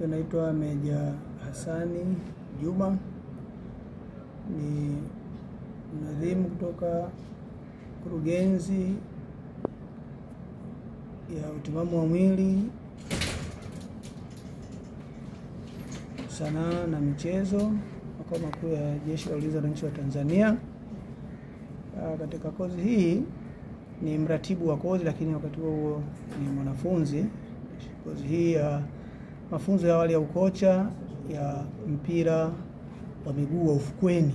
Naitwa Meja Hassani Juma, ni mnadhimu kutoka Kurugenzi ya Utimamu wa Mwili, Sanaa na Michezo, Makao Makuu ya Jeshi la Ulinzi la Wananchi wa Tanzania. Katika kozi hii ni mratibu wa kozi, lakini wakati huo ni mwanafunzi. Kozi hii ya mafunzo ya awali ya ukocha ya mpira wa miguu wa ufukweni,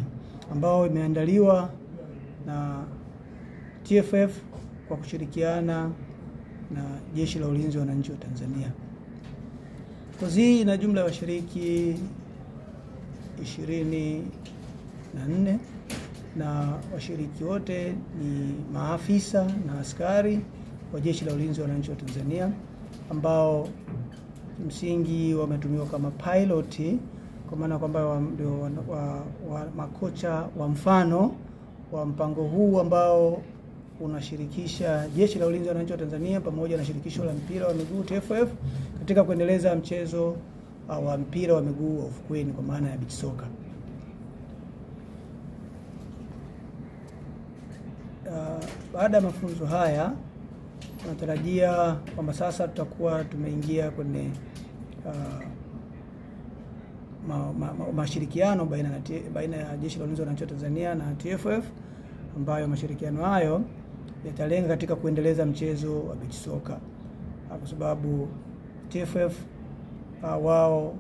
ambao imeandaliwa na TFF kwa kushirikiana na Jeshi la Ulinzi wa Wananchi wa Tanzania. Kozi hii ina jumla ya washiriki 24 na washiriki wote ni maafisa na askari wa Jeshi la Ulinzi wa Wananchi wa Tanzania, ambao msingi wametumiwa kama pilot, kwa maana kwamba ndio makocha wa mfano wa mpango huu ambao unashirikisha Jeshi la Ulinzi wa Wananchi wa Tanzania pamoja na shirikisho la mpira wa miguu TFF katika kuendeleza mchezo wa mpira wa miguu wa ufukweni kwa maana ya beach soccer. Baada ya mafunzo haya tunatarajia kwamba sasa tutakuwa tumeingia kwenye mashirikiano baina ya Jeshi la Ulinzi wa Wananchi wa Tanzania na TFF, ambayo mashirikiano hayo yatalenga katika kuendeleza mchezo wa beach soccer, kwa sababu TFF wao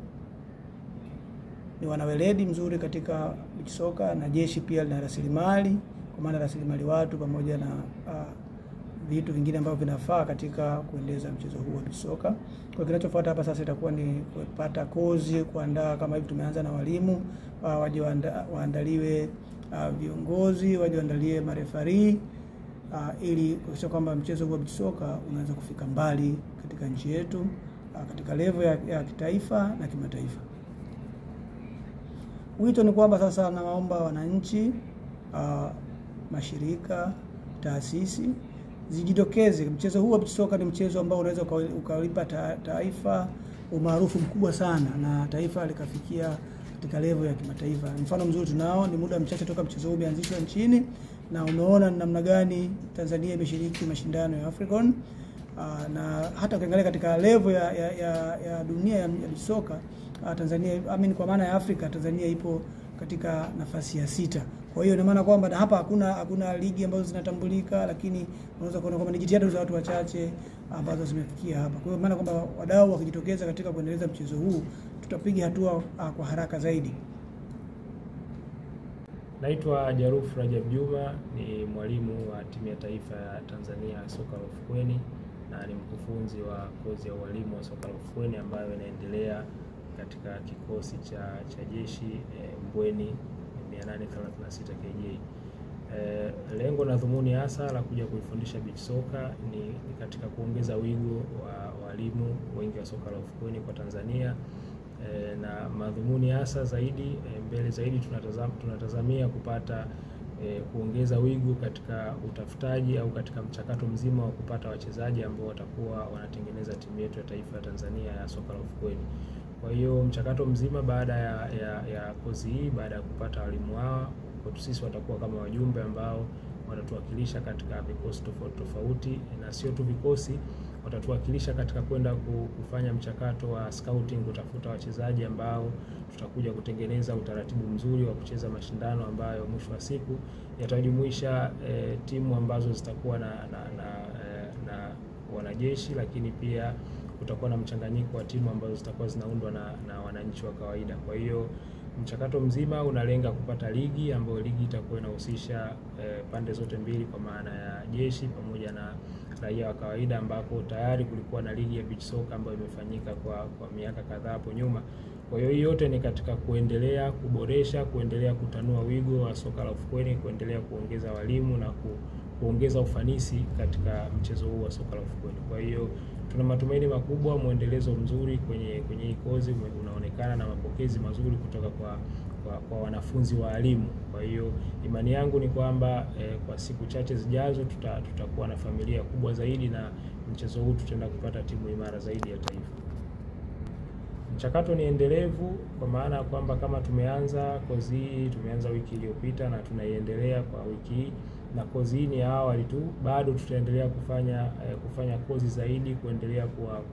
ni wanaweledi mzuri katika beach soccer, na jeshi pia lina rasilimali, kwa maana rasilimali watu pamoja na vitu vingine ambavyo vinafaa katika kuendeleza mchezo huu wa beach soccer. Kwa kinachofuata hapa sasa itakuwa ni kupata kozi, kuandaa kama hivi tumeanza na walimu, waje waandaliwe viongozi, waje waandalie marefari, ili kuhakikisha kwamba mchezo huu wa beach soccer unaweza kufika mbali katika nchi yetu, katika level ya kitaifa na kimataifa. Wito ni kwamba sasa nawaomba wananchi, mashirika, taasisi zijitokeze. Mchezo huu wa beach soccer ni mchezo ambao unaweza ukalipa taifa umaarufu mkubwa sana, na taifa likafikia katika level ya kimataifa. Mfano mzuri tunao ni muda mchache toka mchezo huu umeanzishwa nchini, na umeona namna gani Tanzania imeshiriki mashindano ya African, na hata ukiangalia katika level ya dunia ya beach soccer, Tanzania, kwa maana ya Afrika, Tanzania ipo katika nafasi ya 6. Kwa hiyo ina maana kwamba na hapa hakuna ligi ambazo zinatambulika, lakini unaweza kuona kwamba ni jitihada za watu wachache ambazo zimefikia hapa. Kwa hiyo maana kwamba wadau wakijitokeza katika kuendeleza mchezo huu, tutapiga hatua kwa haraka zaidi. Naitwa Jaruf Rajab Juma, ni mwalimu wa timu ya taifa ya Tanzania ya soka la ufukweni na ni mkufunzi wa kozi ya ualimu wa soka la ufukweni ambayo inaendelea katika kikosi cha jeshi Mbweni 836 KJ. Lengo na dhumuni hasa la kuja kuifundisha beach soccer ni katika kuongeza wigo wa walimu wengi wa soka la ufukweni kwa Tanzania, na madhumuni hasa zaidi mbele zaidi tunatazamia kupata kuongeza wigo katika utafutaji au katika mchakato mzima wa kupata wachezaji ambao watakuwa wanatengeneza timu yetu ya taifa ya Tanzania ya soka la ufukweni. Kwa hiyo mchakato mzima baada ya kozi hii, baada ya kupata walimu hawa, kwetu sisi watakuwa kama wajumbe ambao watatuwakilisha katika vikosi tofauti, na sio tu vikosi, watatuwakilisha katika kwenda kufanya mchakato wa scouting, kutafuta wachezaji ambao tutakuja kutengeneza utaratibu mzuri wa kucheza mashindano ambayo mwisho wa siku yatajumuisha timu ambazo zitakuwa na wanajeshi, lakini pia kutakuwa na mchanganyiko wa timu ambazo zitakuwa zinaundwa na wananchi wa kawaida. Kwa hiyo mchakato mzima unalenga kupata ligi ambayo ligi itakuwa inahusisha pande zote mbili, kwa maana ya jeshi pamoja na raia wa kawaida, ambapo tayari kulikuwa na ligi ya beach soccer ambayo imefanyika kwa miaka kadhaa hapo nyuma. Kwa hiyo yote ni katika kuendelea kuboresha, kuendelea kutanua wigo wa soka la ufukweni, kuendelea kuongeza walimu na kuongeza ufanisi katika mchezo huu wa soka la ufukweni. Kwa hiyo tuna matumaini makubwa, muendelezo mzuri kwenye hii kozi unaonekana na mapokezi mazuri kutoka kwa wanafunzi wa elimu. Kwa hiyo imani yangu ni kwamba kwa siku chache zijazo tutakuwa na familia kubwa zaidi, na mchezo huu tutaenda kupata timu imara zaidi ya taifa. Mchakato ni endelevu, kwa maana kwamba kama tumeanza kozi hii, tumeanza wiki iliyopita na tunaiendelea kwa wiki hii, na kozi hii ni awali tu, bado tutaendelea kufanya kozi zaidi, kuendelea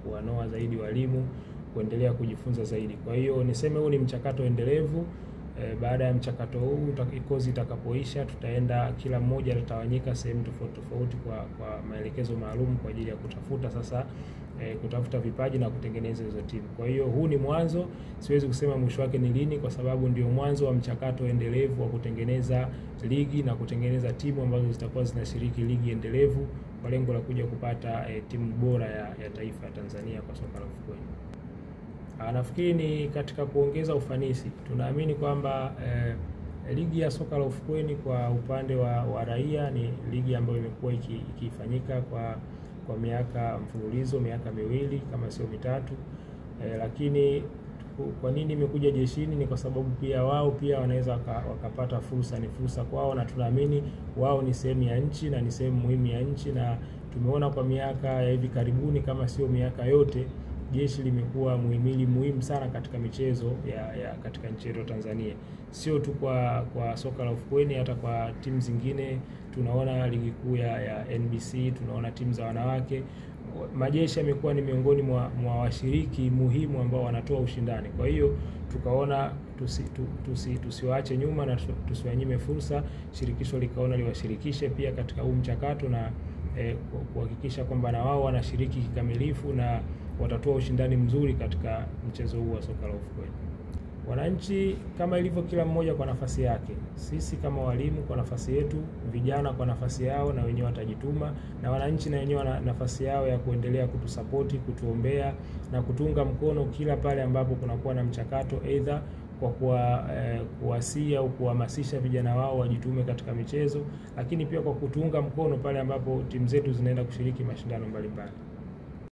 kuwanoa zaidi walimu, kuendelea kujifunza zaidi. Kwa hiyo niseme huu ni mchakato endelevu. Baada ya mchakato huu, kozi itakapoisha, tutaenda, kila mmoja atatawanyika sehemu tofauti tofauti kwa maelekezo maalum kwa ajili ya kutafuta vipaji na kutengeneza hizo timu. Kwa hiyo huu ni mwanzo, siwezi kusema mwisho wake ni lini, kwa sababu ndio mwanzo wa mchakato endelevu wa kutengeneza ligi na kutengeneza timu ambazo zitakuwa zinashiriki ligi endelevu kwa lengo la kuja kupata timu bora ya taifa ya Tanzania kwa soka la ufukweni. Nafikiri ni katika kuongeza ufanisi. Tunaamini kwamba ligi ya soka la ufukweni kwa upande wa raia ni ligi ambayo imekuwa ikifanyika kwa miaka mfululizo, miaka miwili kama sio mitatu. Lakini kwa nini imekuja jeshini? Ni kwa sababu pia wao pia wanaweza wakapata fursa, ni fursa kwao, na tunaamini wao ni sehemu ya nchi na ni sehemu muhimu ya nchi, na tumeona kwa miaka ya hivi karibuni, kama sio miaka yote, jeshi limekuwa muhimili muhimu sana katika michezo katika nchi yetu Tanzania. Sio tu kwa soka la ufukweni, hata kwa timu zingine. Tunaona ligi kuu ya NBC, tunaona timu za wanawake. Majeshi yamekuwa ni miongoni mwa washiriki muhimu ambao wanatoa ushindani. Kwa hiyo tukaona tusiwaache nyuma na tusiwanyime fursa. Shirikisho likaona liwashirikishe pia katika huu mchakato na kuhakikisha kwamba na wao wanashiriki kikamilifu na watatoa ushindani mzuri katika mchezo huu wa soka la ufukweni. Wananchi kama ilivyo kila mmoja kwa nafasi yake, sisi kama walimu kwa nafasi yetu, vijana kwa nafasi yao na wenyewe watajituma, na wananchi na wenyewe wana nafasi yao ya kuendelea kutusapoti, kutuombea na kutunga mkono kila pale ambapo kunakuwa na mchakato, aidha kwa kuwasia au kuhamasisha vijana wao wajitume katika michezo, lakini pia kwa kutunga mkono pale ambapo timu zetu zinaenda kushiriki mashindano mbalimbali.